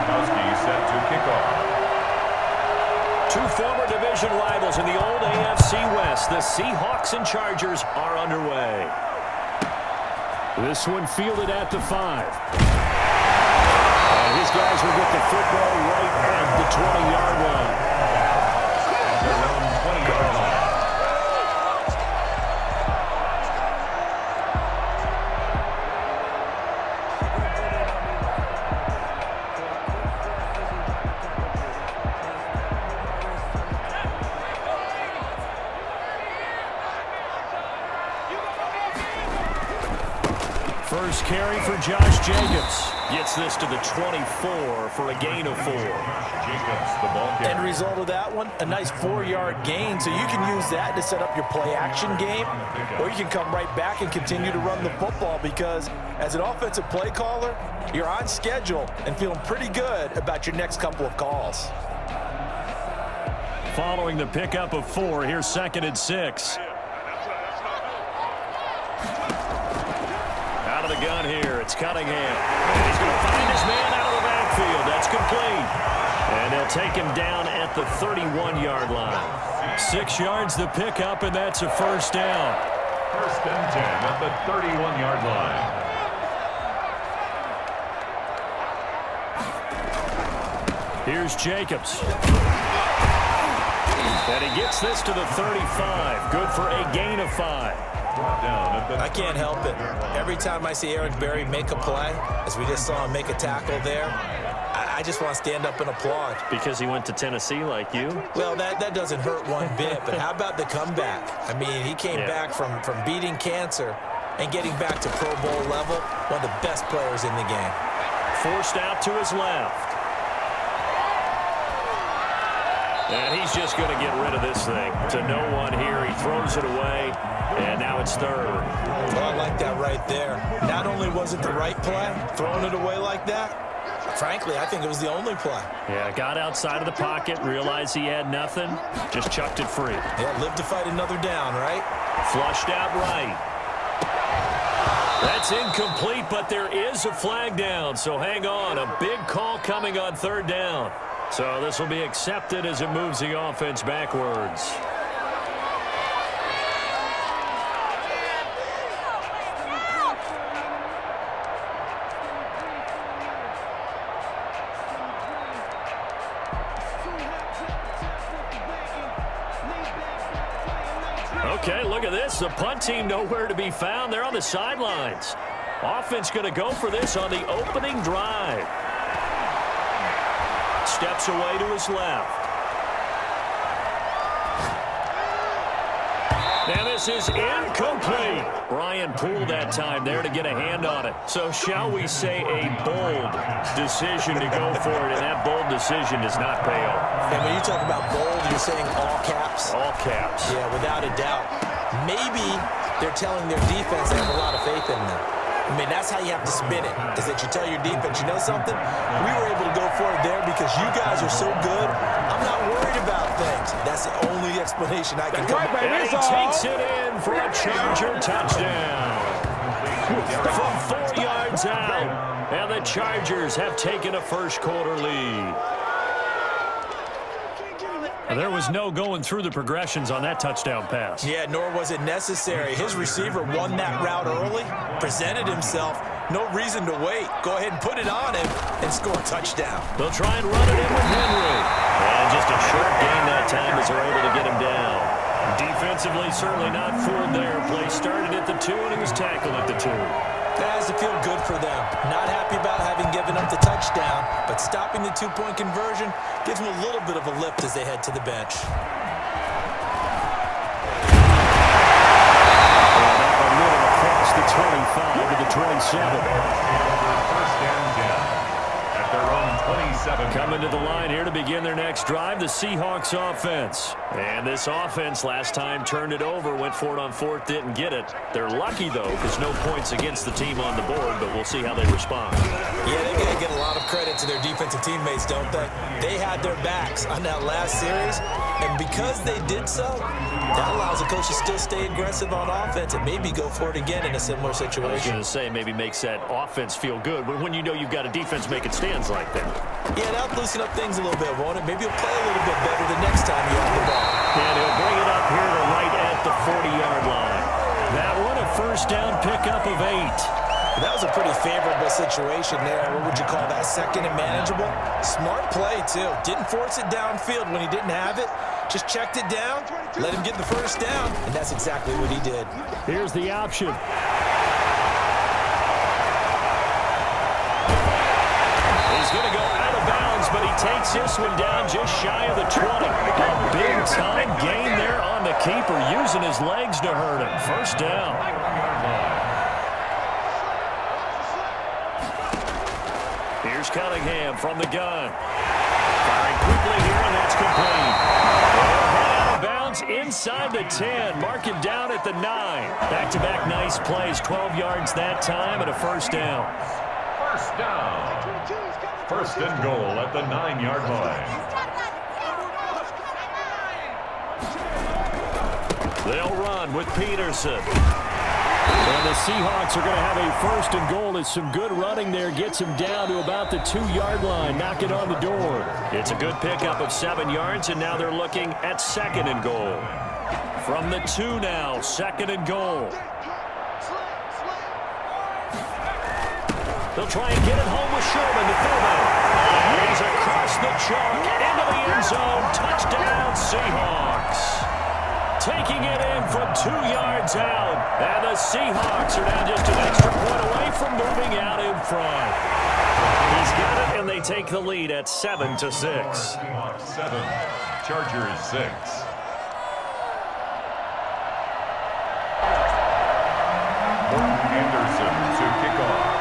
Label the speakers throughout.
Speaker 1: Set to kick off.
Speaker 2: Two former division rivals in the old AFC West. The Seahawks and Chargers are underway. This one fielded at the 5. And his guys will get the football right at the 20-yard line.
Speaker 1: Their own 20-yard line.
Speaker 2: First carry for Josh Jacobs. Gets this to the 24 for a gain of 4.
Speaker 1: Jacobs, the ball carrier.
Speaker 3: End result of that one, a nice 4-yard gain. So you can use that to set up your play-action game, or you can come right back and continue to run the football because as an offensive play caller, you're on schedule and feeling pretty good about your next couple of calls.
Speaker 2: Following the pickup of 4, here's 2nd and 6. Out of the gun here, it's Cunningham. And he's going to find his man out of the backfield. That's complete. And they'll take him down at the 31-yard line. 6 yards the pickup, and that's a first down.
Speaker 1: First and 10 at the 31-yard line.
Speaker 2: Here's Jacobs. And he gets this to the 35. Good for a gain of 5.
Speaker 3: I can't help it. Every time I see Eric Berry make a play, as we just saw him make a tackle there, I just want to stand up and applaud.
Speaker 2: Because he went to Tennessee like you?
Speaker 3: Well, that doesn't hurt one bit, but how about the comeback? I mean, he came back from beating cancer and getting back to Pro Bowl level, one of the best players in the game.
Speaker 2: Forced out to his left. And he's just going to get rid of this thing to no one here. He throws it away, and now it's 3rd.
Speaker 3: Well, I like that right there. Not only was it the right play, throwing it away like that, frankly, I think it was the only play.
Speaker 2: Yeah, got outside of the pocket, realized he had nothing, just chucked it free.
Speaker 3: Yeah, live to fight another down, right?
Speaker 2: Flushed out right. That's incomplete, but there is a flag down, so hang on. A big call coming on 3rd down. So this will be accepted as it moves the offense backwards. Okay, look at this. The punt team nowhere to be found. They're on the sidelines. Offense going to go for this on the opening drive. Steps away to his left. And this is incomplete. Brian Poole that time there to get a hand on it. So shall we say a bold decision to go for it, and that bold decision does not pay off.
Speaker 3: And when you talk about bold, you're saying all caps?
Speaker 2: All caps.
Speaker 3: Yeah, without a doubt. Maybe they're telling their defense they have a lot of faith in them. I mean, that's how you have to spin it, is that you tell your defense, you know something? We were able to go for it there because you guys are so good. I'm not worried about things. That's the only explanation I can come up with.
Speaker 2: And he takes it in for a Charger touchdown. From 4 yards out, and the Chargers have taken a first-quarter lead. There was no going through the progressions on that touchdown pass.
Speaker 3: Yeah, nor was it necessary. His receiver won that route early, presented himself. No reason to wait. Go ahead and put it on him and score a touchdown.
Speaker 2: They'll try and run it in with Henry. And just a short gain that time as they're able to get him down. Defensively, certainly not fooled there. Play started at the 2, and he was tackled at the 2.
Speaker 3: That has to feel good for them. Not happy about having given up the touchdown, but stopping the 2-point conversion gives them a little bit of a lift as they head to the bench.
Speaker 2: A little across the 25 to the 27.
Speaker 1: First and 10 at their own 27.
Speaker 2: Coming to the line here to begin their next drive, the Seahawks offense. And this offense last time turned it over, went for it on 4th, didn't get it. They're lucky, though, because no points against the team on the board, but we'll see how they respond.
Speaker 3: Yeah, they got to get a lot of credit to their defensive teammates, don't they? They had their backs on that last series, and because they did so, that allows the coach to still stay aggressive on offense and maybe go for it again in a similar situation.
Speaker 2: I was going to say, maybe makes that offense feel good, but when you know you've got a defense make it stand hands like that.
Speaker 3: Yeah, that'll loosen up things a little bit, won't it? Maybe he'll play a little bit better the next time you have the ball.
Speaker 2: And he'll bring it up here to right at the 40-yard line. That one, a first down pickup of 8.
Speaker 3: That was a pretty favorable situation there. What would you call that? Second and manageable? Smart play, too. Didn't force it downfield when he didn't have it. Just checked it down, let him get the first down, and that's exactly what he did.
Speaker 2: Here's the option. He's going to go out of bounds, but he takes this one down just shy of the 20. A big-time gain there on the keeper, using his legs to hurt him. First down. Here's Cunningham from the gun. Firing quickly here, and that's complete. Out of bounds inside the 10. Mark him down at the 9. Back-to-back nice plays. 12 yards that time and a first down.
Speaker 1: First down. First and goal at the 9-yard line.
Speaker 2: They'll run with Peterson. And the Seahawks are going to have a first and goal as some good running there gets him down to about the 2-yard line, knocking on the door. It's a good pickup of 7 yards, and now they're looking at second and goal. From the 2 now, second and goal. They'll try and get it home with Sherman, the fullback. He's across the chalk, into the end zone. Touchdown, Seahawks. Taking it in from 2 yards out. And the Seahawks are now just an extra point away from moving out in front. He's got it, and they take the lead at 7-6.
Speaker 1: Seahawks 7, Chargers 6. Anderson to kick off.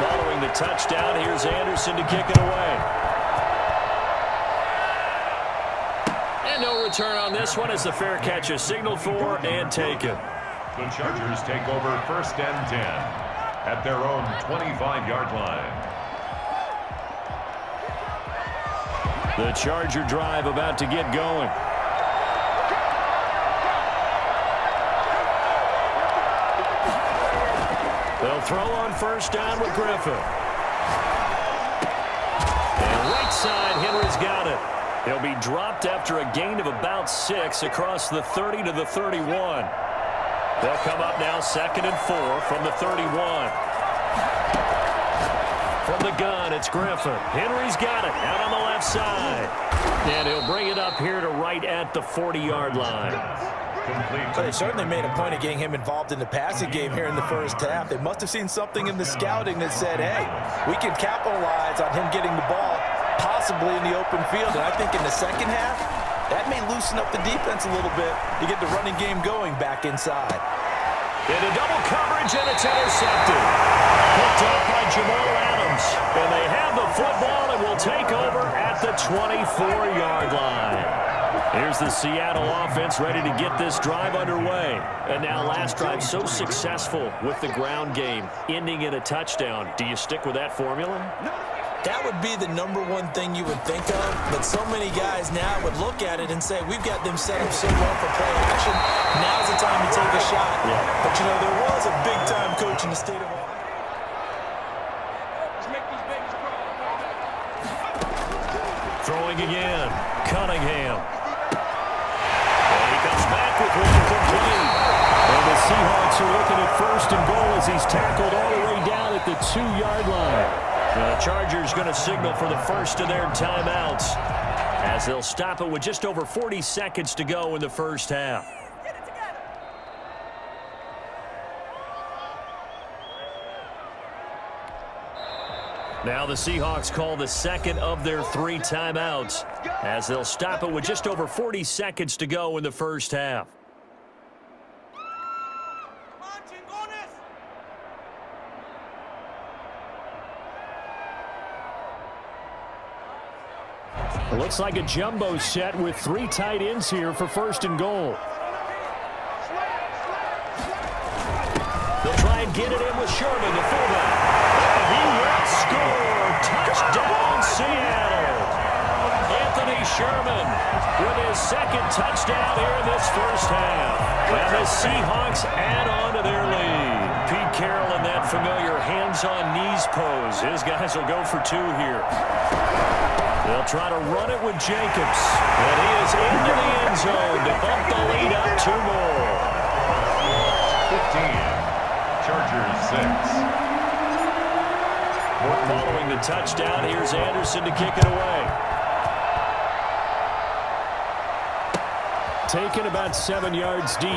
Speaker 2: Following the touchdown, here's Anderson to kick it away. And no return on this one as the fair catch is signaled for and taken.
Speaker 1: The Chargers take over first and 10 at their own 25-yard line.
Speaker 2: The Charger drive about to get going. They'll throw on first down with Griffin. And right side, Henry's got it. He'll be dropped after a gain of about 6 across the 30 to the 31. They'll come up now second and 4 from the 31. From the gun, it's Griffin. Henry's got it out on the left side. And he'll bring it up here to right at the 40-yard line.
Speaker 3: But they certainly made a point of getting him involved in the passing game here in the first half. They must have seen something in the scouting that said, hey, we can capitalize on him getting the ball possibly in the open field. And I think in the second half, that may loosen up the defense a little bit to get the running game going back inside.
Speaker 2: Into double coverage, and it's intercepted. Picked up by Jamal Adams. And they have the football and will take over at the 24-yard line. Here's the Seattle offense ready to get this drive underway. And now last drive so successful with the ground game, ending in a touchdown. Do you stick with that formula?
Speaker 3: That would be the number one thing you would think of, but so many guys now would look at it and say, we've got them set up so well for play action. Now's the time to take a shot.
Speaker 2: Yeah.
Speaker 3: But, you know, there was a big-time coach in the state of Ohio.
Speaker 2: Throwing again, Cunningham. And he comes back with one complete. And the Seahawks are looking at first and goal as he's tackled all the way down at the 2-yard line. The Chargers going to signal for the first of their timeouts as they'll stop it with just over 40 seconds to go in the first half. Now the Seahawks call the second of their 3 timeouts as they'll stop it with just over 40 seconds to go in the first half. It looks like a jumbo set with 3 tight ends here for first and goal. They'll try and get it in with Sherman, the fullback. And he will score. Touchdown, Seattle. Anthony Sherman with his second touchdown here in this first half. And the Seahawks add on to their lead. Pete Carroll in that familiar hand hands-on-knees pose. His guys will go for 2 here. They'll try to run it with Jacobs. And he is into the end zone to bump the lead up 2 more.
Speaker 1: 15. Chargers 6.
Speaker 2: Following the touchdown, here's Anderson to kick it away. Taken about 7 yards deep.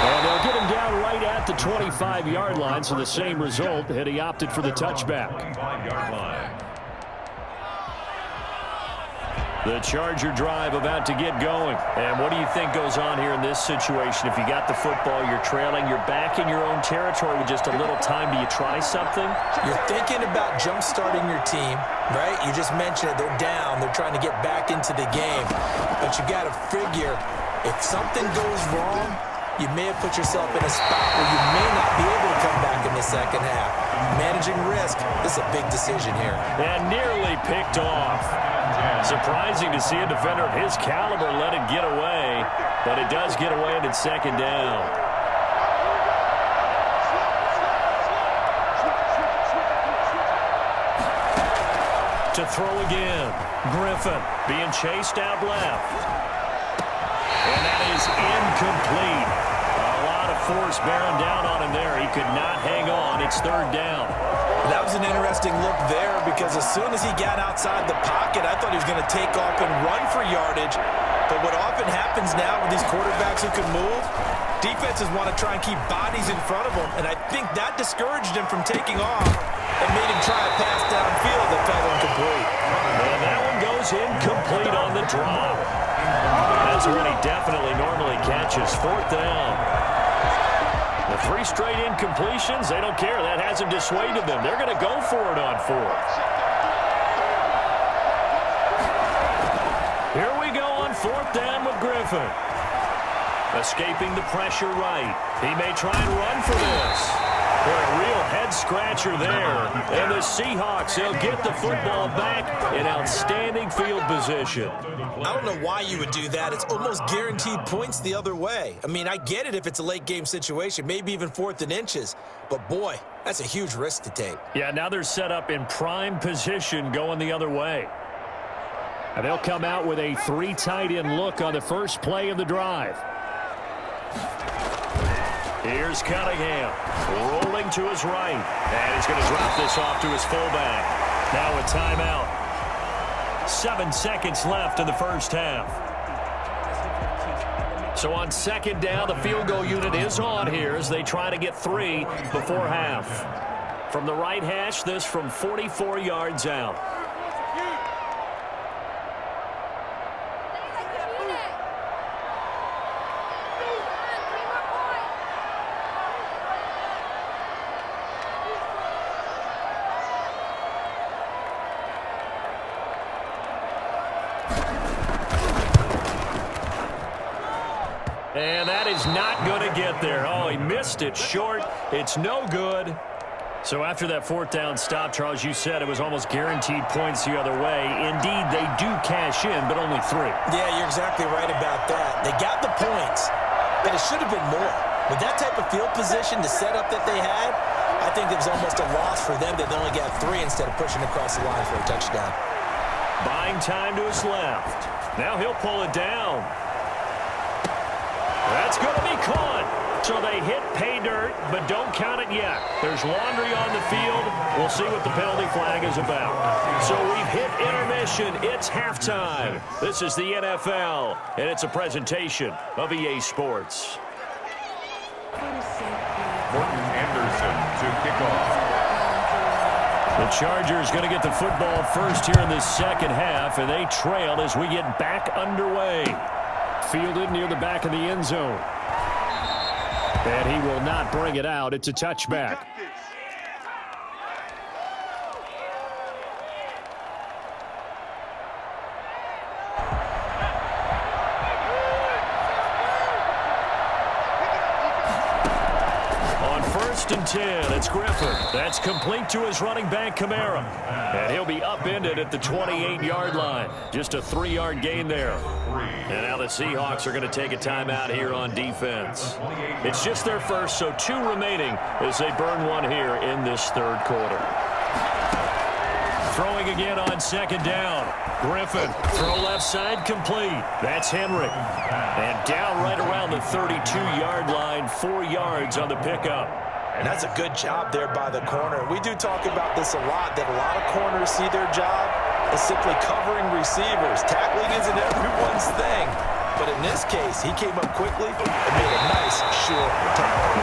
Speaker 2: And they'll get him down right at the 25-yard line, so the same result, and he opted for the touchback.
Speaker 1: 25-yard line.
Speaker 2: The Charger drive about to get going. And what do you think goes on here in this situation? If you got the football, you're trailing, you're back in your own territory with just a little time. Do you try something?
Speaker 3: You're thinking about jump-starting your team, right? You just mentioned it. They're down. They're trying to get back into the game. But you got to figure, if something goes wrong, you may have put yourself in a spot where you may not be able to come back in the second half. Managing risk, this is a big decision here.
Speaker 2: And nearly picked off. Surprising to see a defender of his caliber let it get away, but it does get away and it's second down. To throw again. Griffin being chased out left. And that is incomplete. A lot of force bearing down on him there. He could not hang on. It's third down.
Speaker 3: That was an interesting look there because as soon as he got outside the pocket, I thought he was going to take off and run for yardage. But what often happens now with these quarterbacks who can move, defenses want to try and keep bodies in front of them, and I think that discouraged him from taking off and made him try a pass downfield that fell incomplete.
Speaker 2: And that one goes incomplete on the drop. That's what he definitely normally catches. Fourth down. The 3 straight incompletions, they don't care. That hasn't dissuaded them. They're going to go for it on 4th. Here we go on 4th down with Griffin. Escaping the pressure right. He may try and run for this. For a real head-scratcher there. And the Seahawks, they'll get the football back in outstanding field position.
Speaker 3: I don't know why you would do that. It's almost guaranteed points the other way. I mean, I get it if it's a late-game situation, maybe even 4th and inches. But, boy, that's a huge risk to take.
Speaker 2: Yeah, now they're set up in prime position going the other way. And they'll come out with a 3 tight end look on the first play of the drive. Here's Cunningham, rolling to his right. And he's going to drop this off to his fullback. Now a timeout. 7 seconds left in the first half. So on second down, the field goal unit is on here as they try to get 3 before half. From the right hash, this from 44 yards out. And that is not going to get there. Oh, he missed it short. It's no good. So after that 4th down stop, Charles, you said it was almost guaranteed points the other way. Indeed, they do cash in, but only 3.
Speaker 3: Yeah, you're exactly right about that. They got the points, but it should have been more. With that type of field position, the setup that they had, I think it was almost a loss for them that they only got 3 instead of pushing across the line for a touchdown.
Speaker 2: Buying time to his left. Now he'll pull it down. That's going to be caught. So they hit pay dirt, but don't count it yet. There's laundry on the field. We'll see what the penalty flag is about. So we've hit intermission. It's halftime. This is the NFL, and it's a presentation of EA Sports.
Speaker 1: Morton Anderson to kick off.
Speaker 2: The Chargers going to get the football first here in this second half, and they trail as we get back underway. Fielded near the back of the end zone. And he will not bring it out. It's a touchback. On 1st and 10. It's Griffin. That's complete to his running back, Kamara. And he'll be upended at the 28-yard line. Just a 3-yard gain there. And now the Seahawks are going to take a timeout here on defense. It's just their first, so 2 remaining as they burn one here in this 3rd quarter. Throwing again on 2nd down. Griffin, throw left side, complete. That's Henry. And down right around the 32-yard line, 4 yards on the pickup.
Speaker 3: And that's a good job there by the corner. We do talk about this a lot, that a lot of corners see their job as simply covering receivers. Tackling isn't everyone's thing. But in this case, he came up quickly and made a nice, short tackle.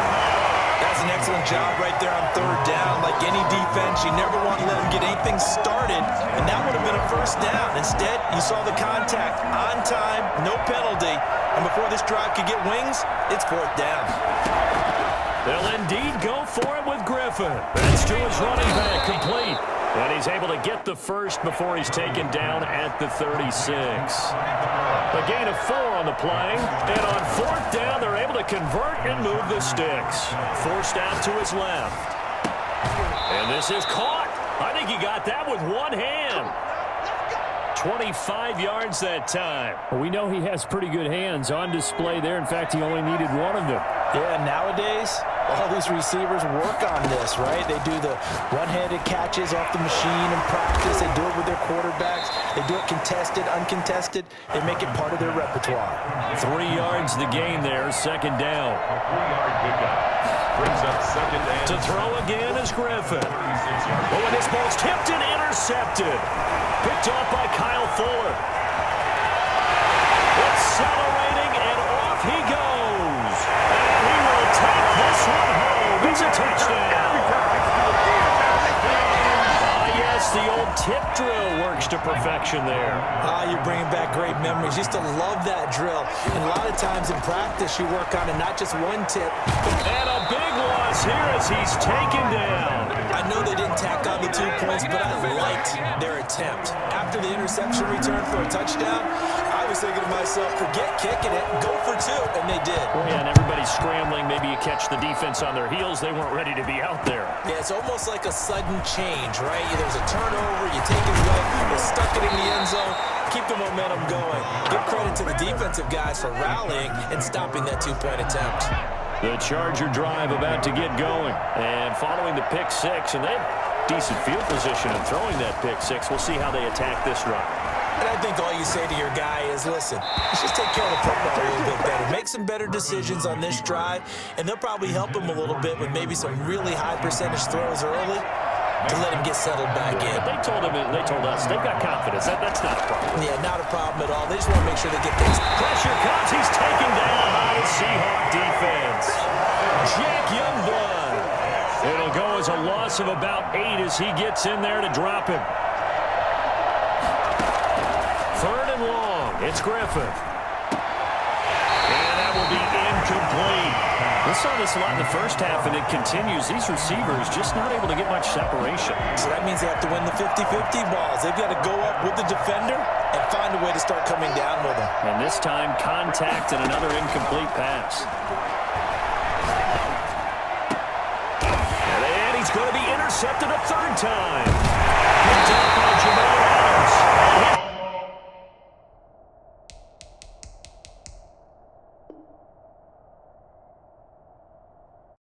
Speaker 3: That's an excellent job right there on 3rd down. Like any defense, you never want to let them get anything started, and that would have been a 1st down. Instead, you saw the contact on time, no penalty, and before this drive could get wings, it's 4th down.
Speaker 2: They'll indeed go for it with Griffin. That's to his running back, complete. And he's able to get the first before he's taken down at the 36. A gain of 4 on the play. And on 4th down, they're able to convert and move the sticks. Forced out to his left. And this is caught. I think he got that with one hand. 25 yards that time.
Speaker 4: Well, we know he has pretty good hands on display there. In fact, he only needed one of them.
Speaker 3: Yeah, nowadays, all these receivers work on this, right? They do the one-handed catches off the machine in practice. They do it with their quarterbacks. They do it contested, uncontested. They make it part of their repertoire.
Speaker 2: 3 yards the gain there, 2nd down.
Speaker 1: A 3-yard pickup. Brings up 2nd and
Speaker 2: To throw again is Griffin. Oh, and this ball's tipped and intercepted. Picked off by Kyle Fuller. Accelerating, and off he goes. And he will take this one home. It's a touchdown. Yes, the old tip drill works to perfection there.
Speaker 3: You're bringing back great memories. Used to love that drill. And a lot of times in practice, you work on it, not just one tip.
Speaker 2: And a big loss here as he's taken down.
Speaker 3: I know they didn't tack on the 2 points, but I liked their attempt. After the interception return for a touchdown, I was thinking to myself, forget kicking it, go for 2, and they did.
Speaker 2: Well, yeah, and everybody's scrambling. Maybe you catch the defense on their heels. They weren't ready to be out there.
Speaker 3: Yeah, it's almost like a sudden change, right? There's a turnover, you take it away, you stuck it in the end zone, keep the momentum going. Give credit to the defensive guys for rallying and stopping that 2-point attempt.
Speaker 2: The Charger drive about to get going. And following the pick 6, and they have decent field position in throwing that pick 6. We'll see how they attack this run.
Speaker 3: And I think all you say to your guy is, listen, let's just take care of the football a little bit better. Make some better decisions on this drive, and they'll probably help him a little bit with maybe some really high percentage throws early to let him get settled back in.
Speaker 2: They told us, they've got confidence. That's not a problem.
Speaker 3: Yeah, not a problem at all. They just want to make sure they get things.
Speaker 2: Pressure comes. He's taken down by the Seahawk defense. Jack Youngblood. It'll go as a loss of about 8 as he gets in there to drop him. 3rd and long. It's Griffin. And that will be incomplete. We saw this a lot in the first half, and it continues. These receivers just not able to get much separation.
Speaker 3: So that means they have to win the 50-50 balls. They've got to go up with the defender and find a way to start coming down with him.
Speaker 2: And this time, contact and another incomplete pass. And he's going to be intercepted a 3rd time. Picked up by